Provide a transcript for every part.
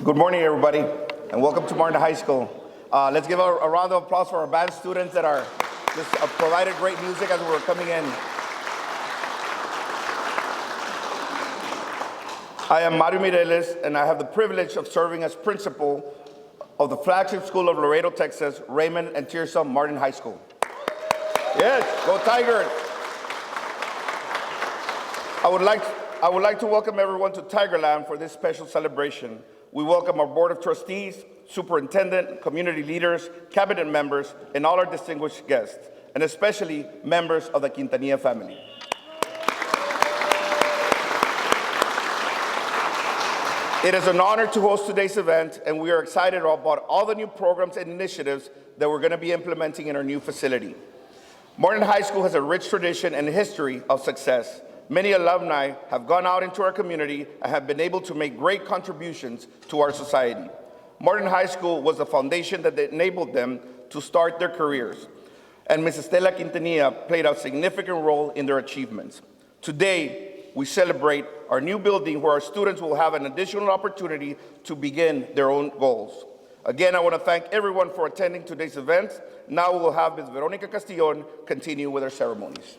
Good morning, everybody, and welcome to Martin High School. Let's give a round of applause for our band students that are just provided great music as we were coming in. I am Mario Mireles, and I have the privilege of serving as principal of the flagship school of Laredo, Texas, Raymond and Tirsa Martin High School. Yes, go Tigers! I would like to welcome everyone to Tigerland for this special celebration. We welcome our Board of Trustees, Superintendent, community leaders, cabinet members, and all our distinguished guests, and especially members of the Quintanilla family. It is an honor to host today's event, and we are excited about all the new programs and initiatives that we're going to be implementing in our new facility. Martin High School has a rich tradition and history of success. Many alumni have gone out into our community and have been able to make great contributions to our society. Martin High School was the foundation that enabled them to start their careers, and Ms. Estela Quintanilla played a significant role in their achievements. Today, we celebrate our new building where our students will have an additional opportunity to begin their own goals. Again, I want to thank everyone for attending today's event. Now we will have Ms. Veronica Castillon continue with our ceremonies.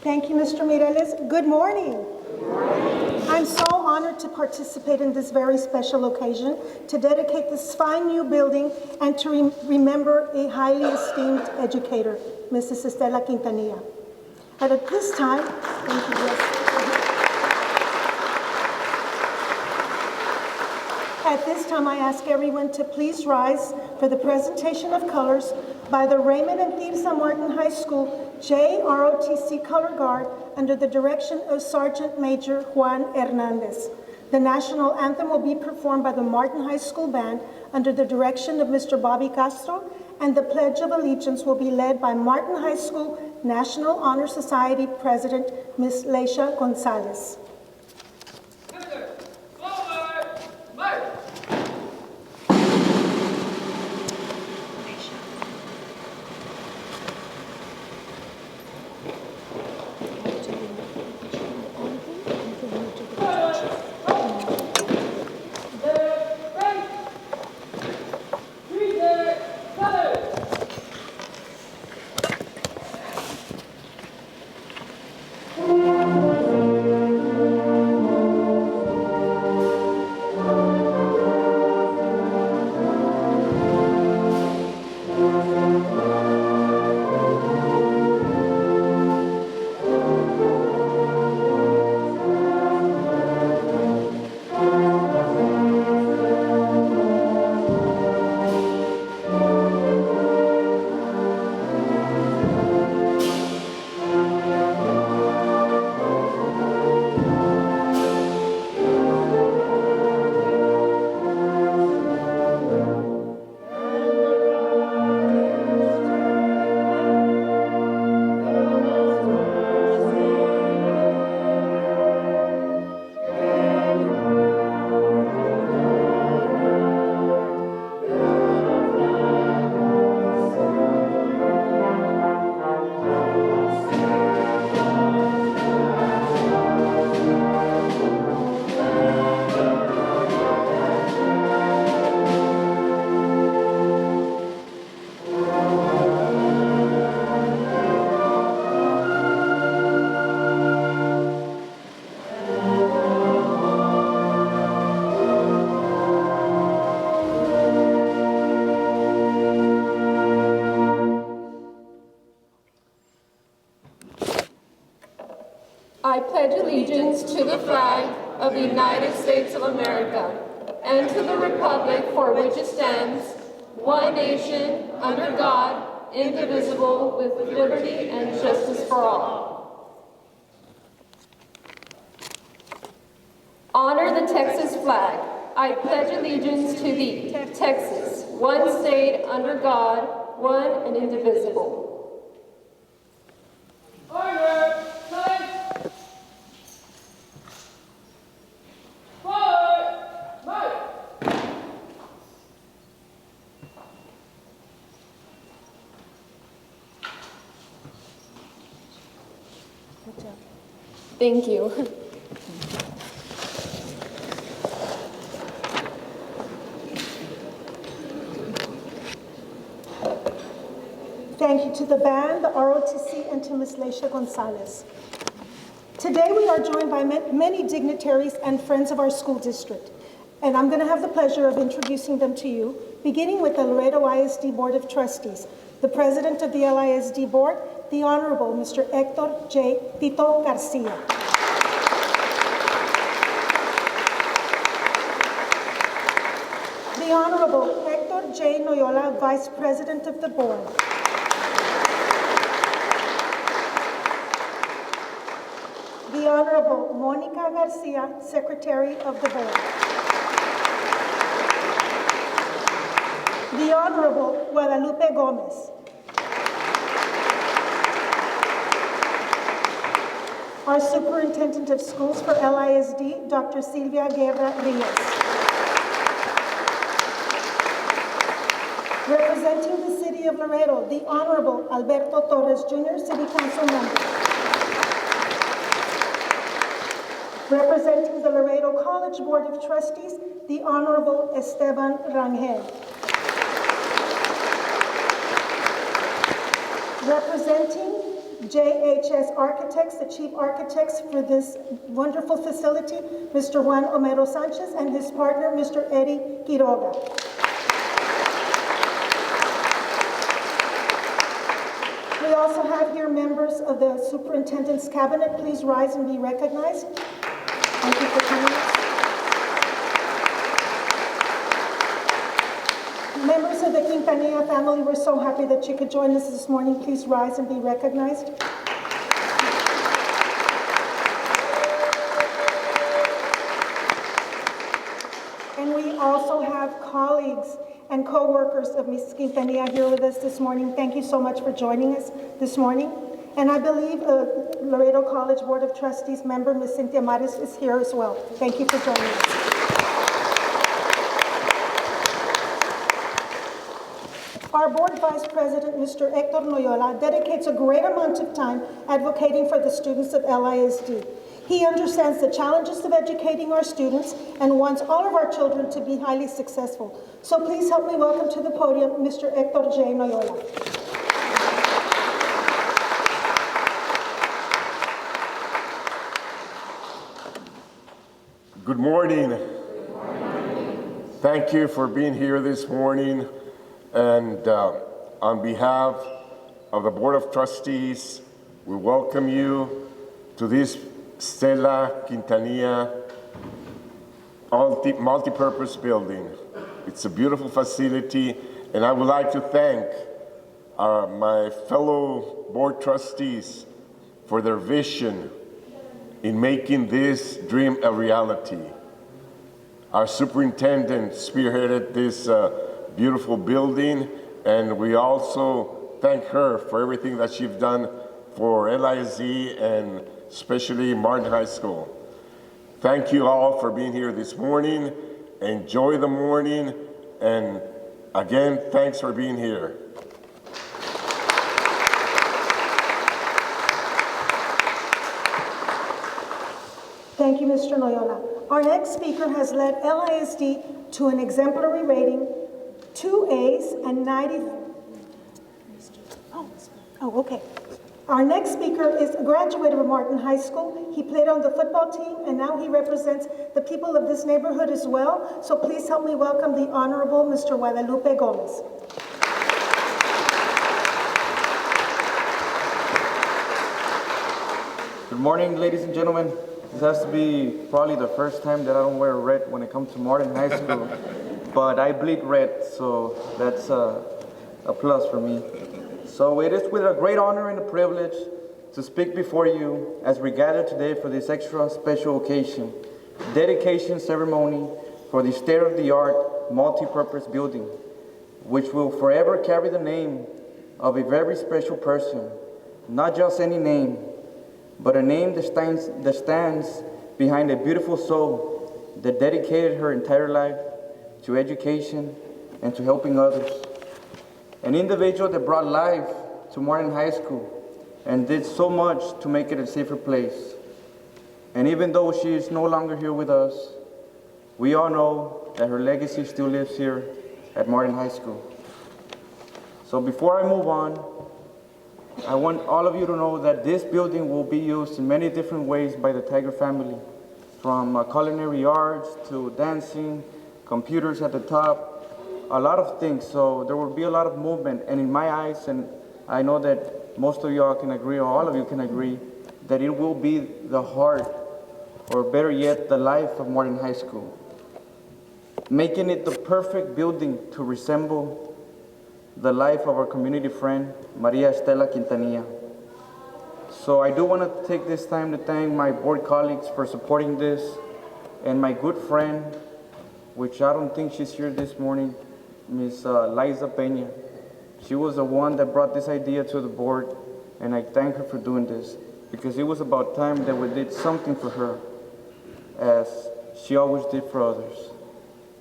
Thank you, Mr. Mireles. Good morning. Good morning. I'm so honored to participate in this very special occasion to dedicate this fine new building and to remember a highly esteemed educator, Mrs. Estela Quintanilla. And at this time, thank you, yes. At this time, I ask everyone to please rise for the presentation of colors by the Raymond and Tirsa Martin High School JROTC Color Guard under the direction of Sergeant Major Juan Hernandez. The national anthem will be performed by the Martin High School Band under the direction of Mr. Bobby Castro, and the Pledge of Allegiance will be led by Martin High School National Honor Society President, Ms. Leisha Gonzalez. I pledge allegiance to the flag of the United States of America and to the republic for which it stands, one nation, under God, indivisible, with liberty and justice for all. Honor the Texas flag. I pledge allegiance to thee, Texas, one state under God, one and indivisible. Thank you. Thank you to the band, the ROTC, and to Ms. Leisha Gonzalez. Today we are joined by many dignitaries and friends of our school district, and I'm going to have the pleasure of introducing them to you, beginning with the Laredo ISD Board of Trustees, the President of the LISD Board, the Honorable Mr. Hector J. Tito Garcia. The Honorable Hector J. Noyola, Vice President of the Board. The Honorable Monica Garcia, Secretary of the Board. The Honorable Guadalupe Gomez. Our Superintendent of Schools for LISD, Dr. Silvia Guerra Rios. Representing the City of Laredo, the Honorable Alberto Torres Jr., City Council Member. Representing the Laredo College Board of Trustees, the Honorable Esteban Rangel. Representing JHS Architects, the Chief Architects for this wonderful facility, Mr. Juan Homero Sanchez and his partner, Mr. Eddie Quiroga. We also have here members of the Superintendent's Cabinet. Please rise and be recognized. Thank you for coming. Members of the Quintanilla family, we're so happy that you could join us this morning. Please rise and be recognized. And we also have colleagues and co-workers of Ms. Quintanilla here with us this morning. Thank you so much for joining us this morning. And I believe Laredo College Board of Trustees member, Ms. Cynthia Maris, is here as well. Thank you for joining us. Our Board Vice President, Mr. Hector Noyola, dedicates a great amount of time advocating for the students of LISD. He understands the challenges of educating our students and wants all of our children to be highly successful. So please help me welcome to the podium Mr. Hector J. Noyola. Good morning. Good morning. Thank you for being here this morning. And on behalf of the Board of Trustees, we welcome you to this Estela Quintanilla multi-purpose building. It's a beautiful facility, and I would like to thank my fellow board trustees for their vision in making this dream a reality. Our superintendent spearheaded this beautiful building, and we also thank her for everything that she's done for LISD and especially Martin High School. Thank you all for being here this morning. Enjoy the morning, and again, thanks for being here. Thank you, Mr. Noyola. Our next speaker has led LISD to an exemplary rating, 2 A's and 90. Oh, okay. Our next speaker is a graduate of Martin High School. He played on the football team, and now he represents the people of this neighborhood as well. So please help me welcome the Honorable Mr. Guadalupe Gomez. Good morning, ladies and gentlemen. This has to be probably the first time that I don't wear red when it comes to Martin High School, but I bleed red, so that's a plus for me. So it is with a great honor and a privilege to speak before you as we gather today for this extra special occasion, dedication ceremony for the state-of-the-art multi-purpose building, which will forever carry the name of a very special person, not just any name, but a name that stands behind a beautiful soul that dedicated her entire life to education and to helping others. An individual that brought life to Martin High School and did so much to make it a safer place. And even though she is no longer here with us, we all know that her legacy still lives here at Martin High School. So before I move on, I want all of you to know that this building will be used in many different ways by the Tiger family, from culinary arts to dancing, computers at the top, a lot of things. So there will be a lot of movement. And in my eyes, and I know that most of y'all can agree, or all of you can agree, that it will be the heart, or better yet, the life of Martin High School, making it the perfect building to resemble the life of our community friend, Maria Estela Quintanilla. So I do want to take this time to thank my board colleagues for supporting this, and my good friend, which I don't think she's here this morning, Ms. Liza Peña. She was the one that brought this idea to the board, and I thank her for doing this, because it was about time that we did something for her, as she always did for others.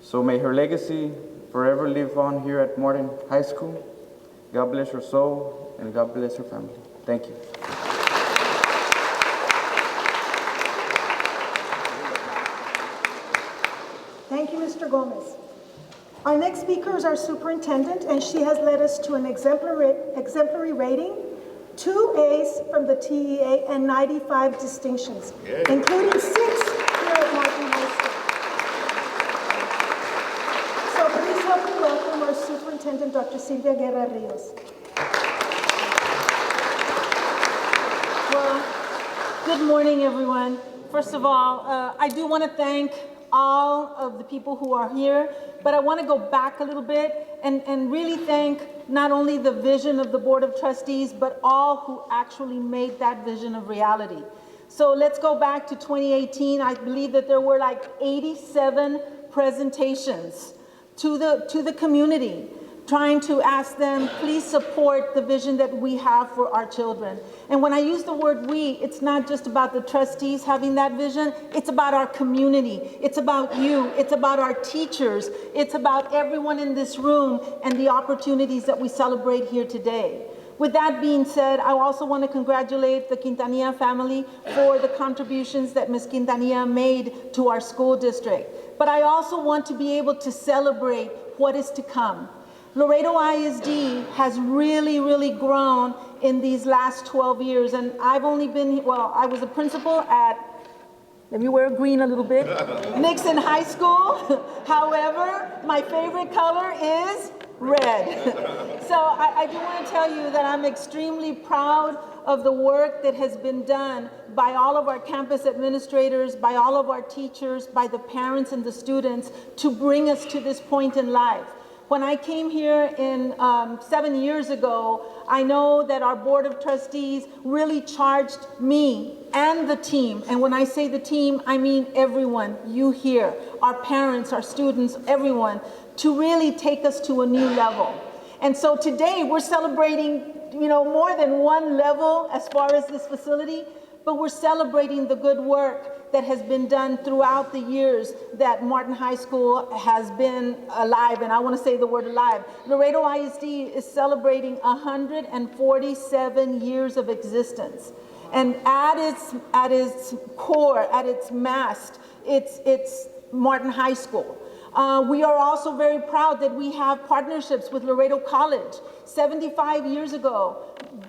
So may her legacy forever live on here at Martin High School. God bless her soul, and God bless her family. Thank you. Thank you, Mr. Gomez. Our next speaker is our superintendent, and she has led us to an exemplary rating, 2 A's from the TEA, and 95 distinctions, including 6 here at Martin High School. So please help me welcome our superintendent, Dr. Silvia Guerra Rios. Well, good morning, everyone. First of all, I do want to thank all of the people who are here, but I want to go back a little bit and really thank not only the vision of the Board of Trustees, but all who actually made that vision a reality. So let's go back to 2018. I believe that there were like 87 presentations to the community, trying to ask them, please support the vision that we have for our children. And when I use the word we, it's not just about the trustees having that vision, it's about our community, it's about you, it's about our teachers, it's about everyone in this room and the opportunities that we celebrate here today. With that being said, I also want to congratulate the Quintanilla family for the contributions that Ms. Quintanilla made to our school district. But I also want to be able to celebrate what is to come. Laredo ISD has really grown in these last 12 years, and I've only been, well, I was a principal at, let me wear green a little bit, Nixon High School. However, my favorite color is red. So I do want to tell you that I'm extremely proud of the work that has been done by all of our campus administrators, by all of our teachers, by the parents and the students to bring us to this point in life. When I came here 7 years ago, I know that our Board of Trustees really charged me and the team, and when I say the team, I mean everyone, you here, our parents, our students, everyone, to really take us to a new level. And so today we're celebrating, more than one level as far as this facility, but we're celebrating the good work that has been done throughout the years that Martin High School has been alive, and I want to say the word alive. Laredo ISD is celebrating 147 years of existence. And at its core, at its mast, it's Martin High School. We are also very proud that we have partnerships with Laredo College. 75 years ago,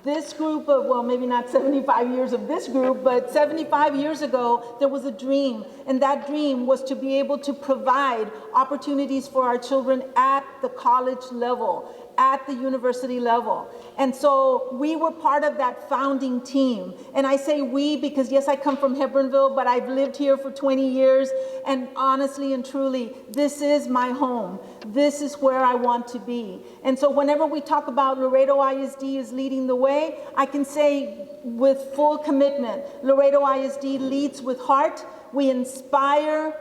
this group of, well, maybe not 75 years of this group, but 75 years ago, there was a dream, and that dream was to be able to provide opportunities for our children at the college level, at the university level. And so we were part of that founding team. And I say we because, yes, I come from Hebronville, but I've lived here for 20 years. And honestly and truly, this is my home. This is where I want to be. And so whenever we talk about Laredo ISD is leading the way, I can say with full commitment, Laredo ISD leads with heart. We inspire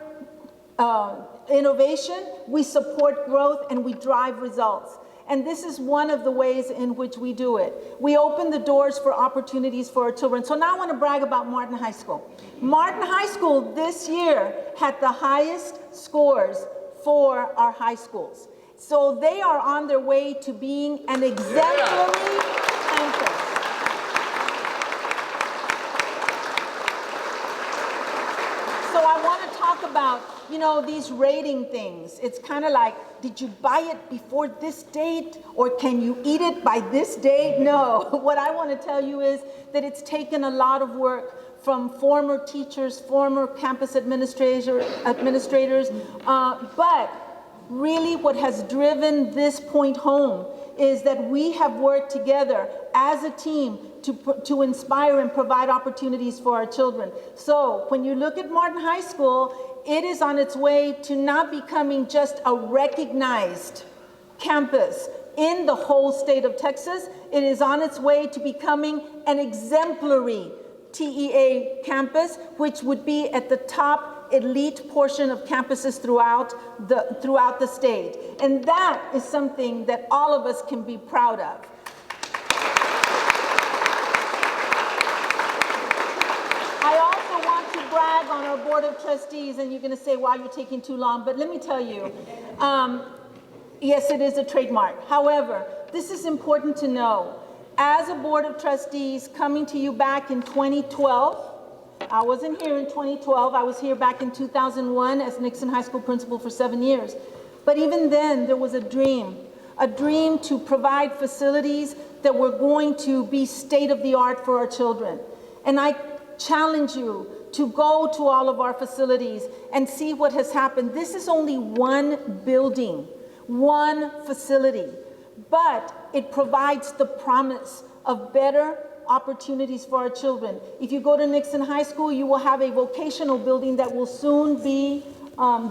innovation, we support growth, and we drive results. And this is one of the ways in which we do it. We open the doors for opportunities for our children. So now I want to brag about Martin High School. Martin High School this year had the highest scores for our high schools. So they are on their way to being an exemplary campus. you know, these rating things. It's kind of like, did you buy it before this date, or can you eat it by this date? No, what I want to tell you is that it's taken a lot of work from former teachers, former campus administrators, but really what has driven this point home is that we have worked together as a team to inspire and provide opportunities for our children. So when you look at Martin High School, it is on its way to not becoming just a recognized campus in the whole state of Texas. It is on its way to becoming an exemplary TEA campus, which would be at the top elite portion of campuses throughout the state. And that is something that all of us can be proud of. I also want to brag on our Board of Trustees, and you're going to say, wow, you're taking too long, but let me tell you, yes, it is a trademark. However, this is important to know. As a Board of Trustees coming to you back in 2012, I wasn't here in 2012, I was here back in 2001 as Nixon High School principal for 7 years. But even then, there was a dream to provide facilities that were going to be state-of-the-art for our children. And I challenge you to go to all of our facilities and see what has happened. This is only one building, one facility, but it provides the promise of better opportunities for our children. If you go to Nixon High School, you will have a vocational building that will soon be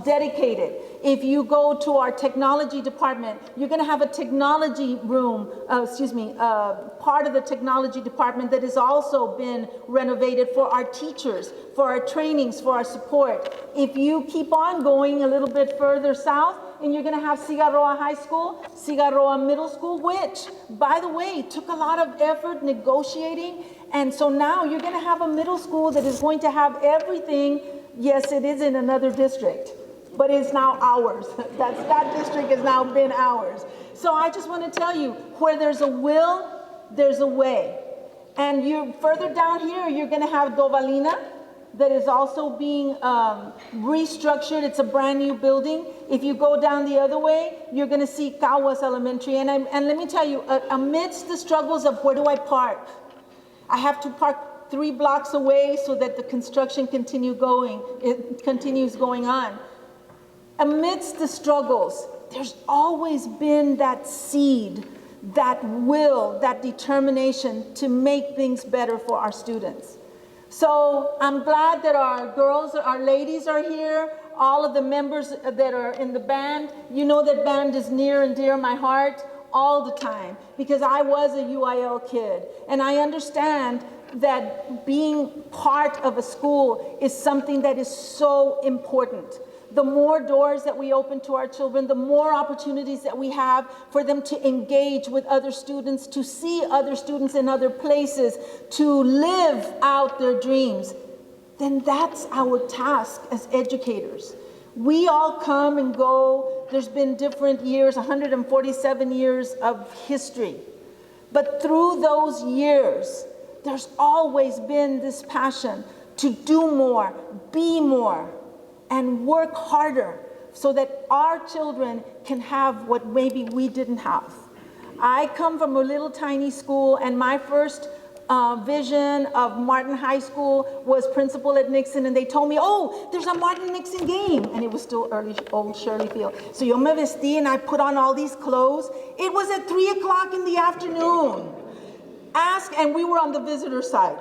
dedicated. If you go to our technology department, you're going to have a technology room, part of the technology department that has also been renovated for our teachers, for our trainings, for our support. If you keep on going a little bit further south, and you're going to have Cigarroa High School, Cigarroa Middle School, which, by the way, took a lot of effort negotiating. And so now you're going to have a middle school that is going to have everything. Yes, it is in another district, but it's now ours. That district has now been ours. So I just want to tell you, where there's a will, there's a way. And you further down here, you're going to have Dovalina, that is also being restructured. It's a brand new building. If you go down the other way, you're going to see Caguas Elementary. And let me tell you, amidst the struggles of where do I park? I have to park 3 blocks away so that the construction continues going on. Amidst the struggles, there's always been that seed, that will, that determination to make things better for our students. So I'm glad that our girls, our ladies are here, all of the members that are in the band. You know that band is near and dear my heart all the time because I was a UIL kid. And I understand that being part of a school is something that is so important. The more doors that we open to our children, the more opportunities that we have for them to engage with other students, to see other students in other places, to live out their dreams, then that's our task as educators. We all come and go. There's been different years, 147 years of history. But through those years, there's always been this passion to do more, be more, and work harder so that our children can have what maybe we didn't have. I come from a little tiny school, and my first vision of Martin High School was principal at Nixon, and they told me, oh, there's a Martin Nixon game, and it was still early, old Shirley Field. So yo me vestí and I put on all these clothes. It was at 3 o'clock in the afternoon. And we were on the visitor side.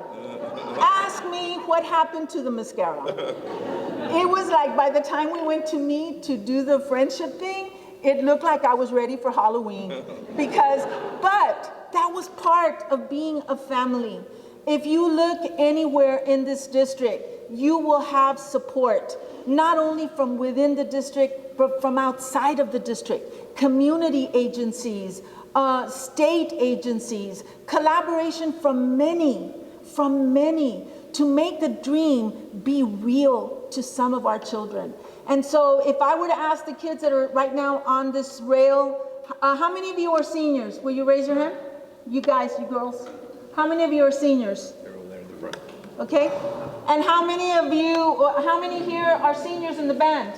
Ask me what happened to the mascara. It was like by the time we went to meet to do the friendship thing, it looked like I was ready for Halloween. But that was part of being a family. If you look anywhere in this district, you will have support, not only from within the district, but from outside of the district, community agencies, state agencies, collaboration from many, to make the dream be real to some of our children. And so if I were to ask the kids that are right now on this rail, how many of you are seniors? Will you raise your hand? You guys, you girls. How many of you are seniors? They're over there in the front. Okay. And how many here are seniors in the band?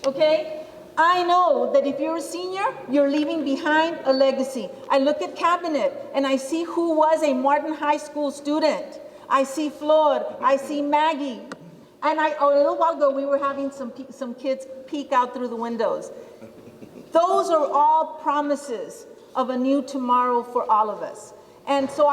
okay? I know that if you're a senior, you're leaving behind a legacy. I look at cabinet and I see who was a Martin High School student. I see Flor, I see Maggie. And a little while ago, we were having some kids peek out through the windows. Those are all promises of a new tomorrow for all of us. And so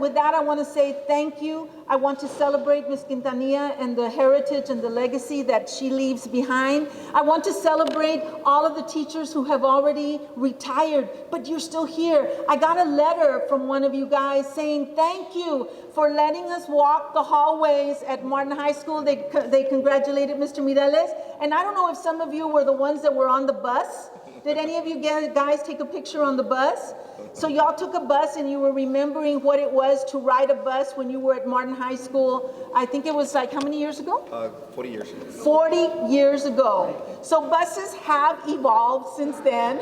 with that, I want to say thank you. I want to celebrate Ms. Quintanilla and the heritage and the legacy that she leaves behind. I want to celebrate all of the teachers who have already retired, but you're still here. I got a letter from one of you guys saying thank you for letting us walk the hallways at Martin High School. They congratulated Mr. Mireles. And I don't know if some of you were the ones that were on the bus. Did any of you guys take a picture on the bus? So y'all took a bus and you were remembering what it was to ride a bus when you were at Martin High School. I think it was like, how many years ago? 40 years ago. 40 years ago. So buses have evolved since then,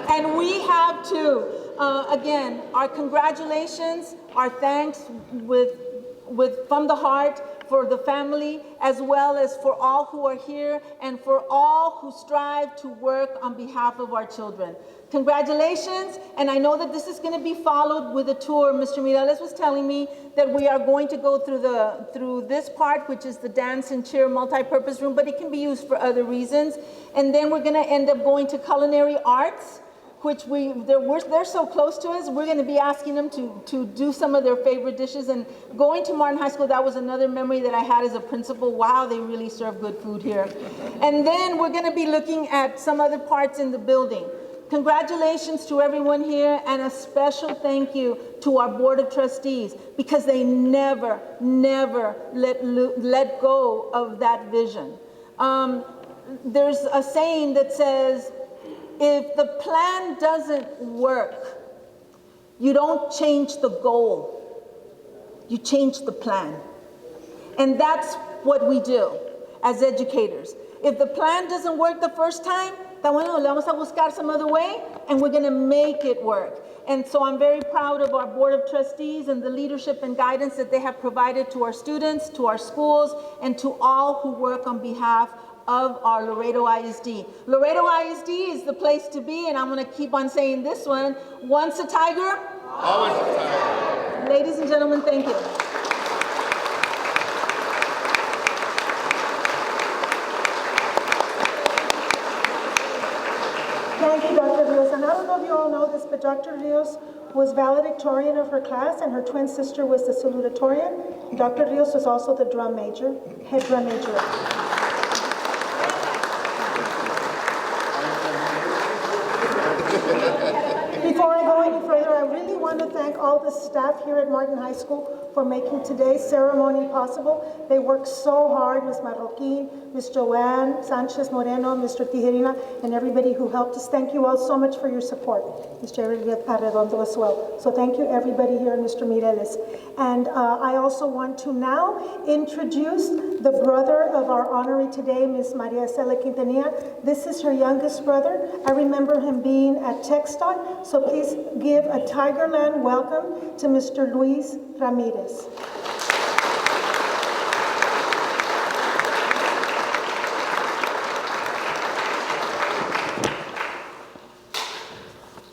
and we have too. Again, our congratulations, our thanks from the heart for the family, as well as for all who are here and for all who strive to work on behalf of our children. Congratulations, and I know that this is going to be followed with a tour. Mr. Mireles was telling me that we are going to go through this part, which is the dance and cheer multi-purpose room, but it can be used for other reasons. And then we're going to end up going to culinary arts, which they're so close to us. We're going to be asking them to do some of their favorite dishes. And going to Martin High School, that was another memory that I had as a principal. Wow, they really serve good food here. And then we're going to be looking at some other parts in the building. Congratulations to everyone here, and a special thank you to our Board of Trustees, because they never let go of that vision. There's a saying that says, if the plan doesn't work, you don't change the goal, you change the plan. And that's what we do as educators. If the plan doesn't work the first time, le vamos a buscar some other way, and we're going to make it work. And so I'm very proud of our Board of Trustees and the leadership and guidance that they have provided to our students, to our schools, and to all who work on behalf of our Laredo ISD. Laredo ISD is the place to be, and I'm going to keep on saying this one. Once a tiger, Always a tiger. Ladies and gentlemen, thank you. Thank you, Dr. Rios. And I don't know if you all know this, but Dr. Rios was valedictorian of her class, and her twin sister was the salutatorian. Dr. Rios was also the drum major, head drum major. Before I go any further, I really want to thank all the staff here at Martin High School for making today's ceremony possible. They worked so hard, Ms. Marroquin, Ms. Joanne Sanchez Moreno, Mr. Tijerina, and everybody who helped us. Thank you all so much for your support. Mr. Arredondo as well. So thank you everybody here and Mr. Mireles. And I also want to now introduce the brother of our honoree today, Ms. Maria Estela Quintanilla. This is her youngest brother. I remember him being at TechStot, so please give a Tigerland welcome to Mr. Luis Ramirez.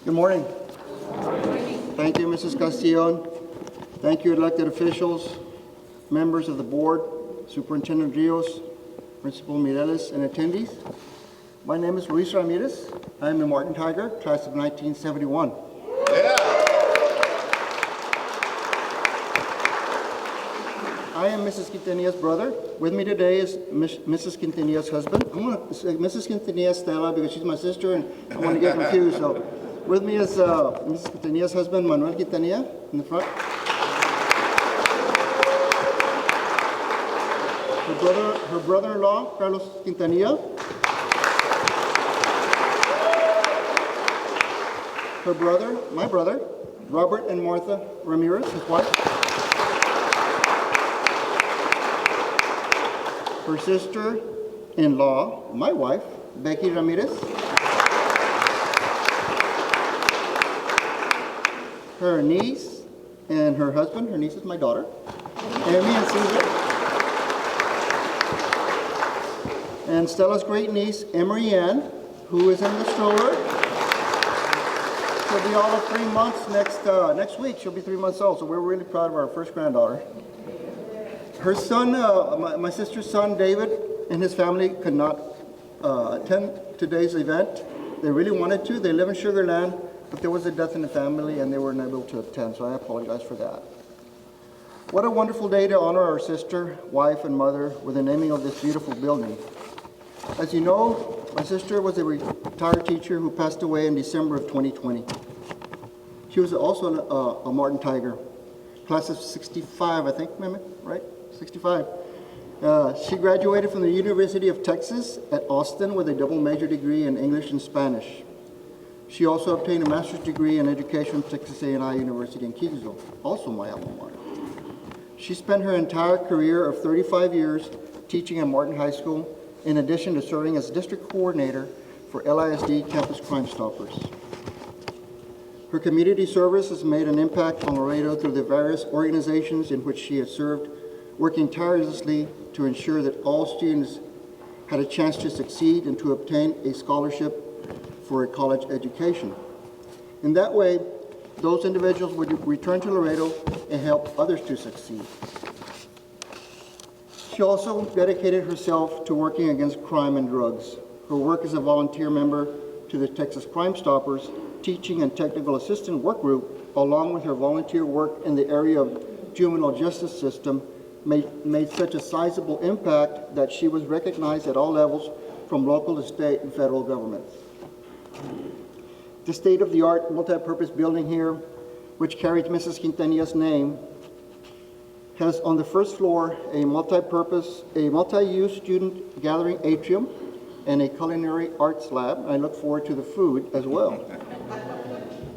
Good morning. Thank you, Mrs. Castillon. Thank you, elected officials, members of the board, Superintendent Rios, Principal Mireles, and attendees. My name is Luis Ramirez. I am a Martin Tiger, class of 1971. I am Mrs. Quintanilla's brother. With me today is Mrs. Quintanilla's husband. I'm going to say Mrs. Quintanilla Estela because she's my sister and I want to get confused. So with me is Mrs. Quintanilla's husband, Manuel Quintanilla, in the front. Her brother-in-law, Carlos Quintanilla. Her brother, my brother, Robert and Martha Ramirez, his wife. Her sister-in-law, my wife, Becky Ramirez. Her niece and her husband, her niece is my daughter, Amy and Susan. and Stella's great niece, Emery Ann, who is in the stroller. She'll be all of 3 months next week. She'll be 3 months old, so we're really proud of our first granddaughter. Her son, my sister's son, David, and his family could not attend today's event. They really wanted to. They live in Sugar Land, but there was a death in the family and they weren't able to attend, so I apologize for that. What a wonderful day to honor our sister, wife, and mother with the naming of this beautiful building. As you know, my sister was a retired teacher who passed away in December of 2020. She was also a Martin Tiger, class of 65, I think, Mehmet, right? 65. She graduated from the University of Texas at Austin with a double major degree in English and Spanish. She also obtained a master's degree in education from Texas A&I University in Keysville, also my alma mater. She spent her entire career of 35 years teaching at Martin High School, in addition to serving as district coordinator for LISD Campus Crime Stoppers. Her community service has made an impact on Laredo through the various organizations in which she has served, working tirelessly to ensure that all students had a chance to succeed and to obtain a scholarship for a college education. In that way, those individuals would return to Laredo and help others to succeed. She also dedicated herself to working against crime and drugs. Her work as a volunteer member to the Texas Crime Stoppers Teaching and Technical Assistant Work Group, along with her volunteer work in the area of juvenile justice system, made such a sizable impact that she was recognized at all levels from local to state and federal governments. The state-of-the-art multi-purpose building here, which carries Mrs. Quintanilla's name, has on the first floor a multi-use student gathering atrium and a culinary arts lab. I look forward to the food as well.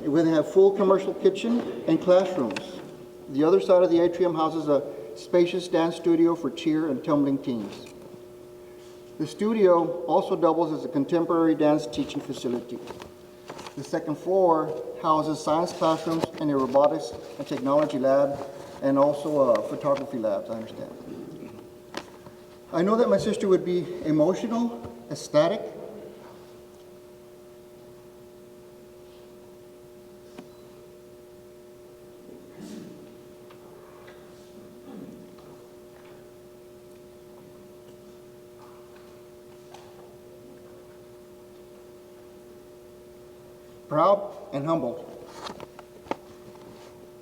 We have full commercial kitchen and classrooms. The other side of the atrium houses a spacious dance studio for cheer and tumbling teams. The studio also doubles as a contemporary dance teaching facility. The second floor houses science classrooms and a robotics and technology lab, and also photography labs, I understand. I know that my sister would be emotional, ecstatic, proud and humbled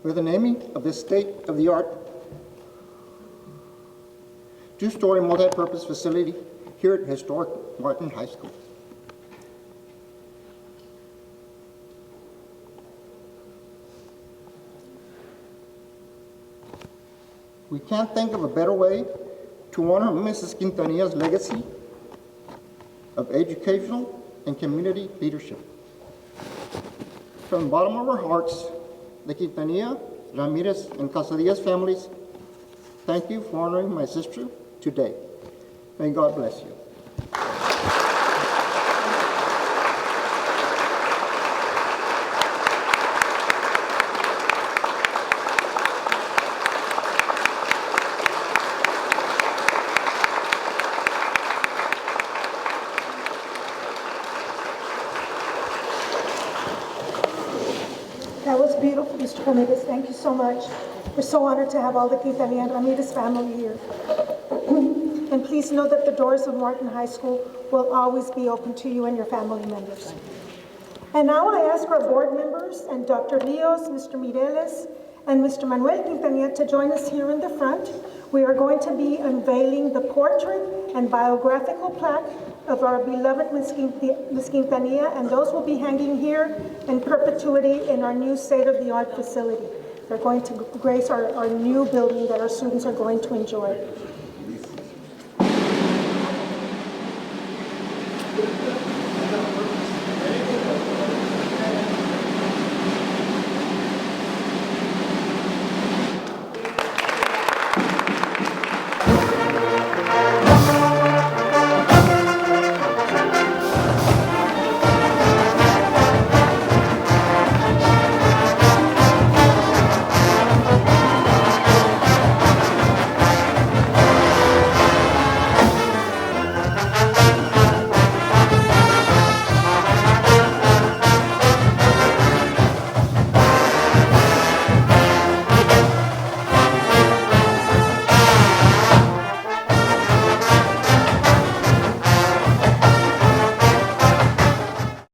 with the naming of this state-of-the-art two-story multi-purpose facility here at historic Martin High School. We can't think of a better way to honor Mrs. Quintanilla's legacy of educational and community leadership. From the bottom of our hearts, the Quintanilla, Ramirez, and Casadillas families, thank you for honoring my sister today. May God bless you. That was beautiful, Mr. Ramirez. Thank you so much. We're so honored to have all the Quintanilla and Ramirez family here. And please know that the doors of Martin High School will always be open to you and your family members. And now I ask our board members and Dr. Rios, Mr. Mireles, and Mr. Manuel Quintanilla to join us here in the front. We are going to be unveiling the portrait and biographical plaque of our beloved Ms. Quintanilla, and those will be hanging here in perpetuity in our new state-of-the-art facility. They're going to grace our new building that our students are going to enjoy.